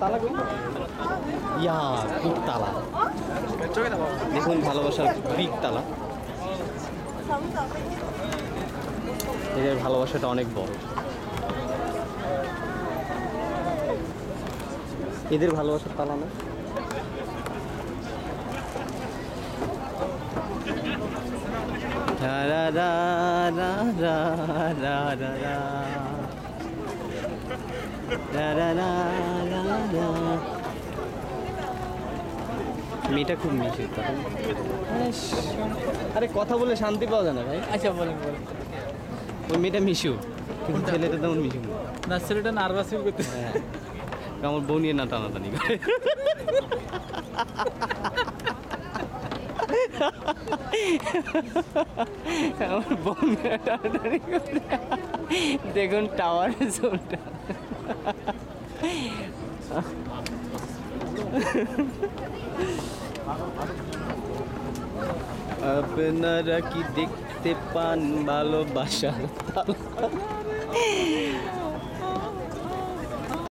তালা কই? ইয়া বিগ তালা। দেখুন ভালোবাসার বিগ তালা। এদের ভালোবাসাটা অনেক বড়। এদের ভালোবাসার তালা না? রা রা রা রা রা রা রা মেয়েটা খুব মিশে। আরে কথা বলে শান্তি পাওয়া যায় না ভাই। আচ্ছা বলেন বলেন। ওই মেয়েটা মিশু, কিন্তু ছেলেটা তেমন মিশু না। না ছেলেটা নার্ভাস ফিল করতে। হ্যাঁ, আমার বউ নিয়ে না টানাটানি করে। আমার বউ নিয়ে টানাটানি করে। দেখুন টাওয়ারের জোনটা। আপনারা কি দেখতে পান ভালোবাসার তালা?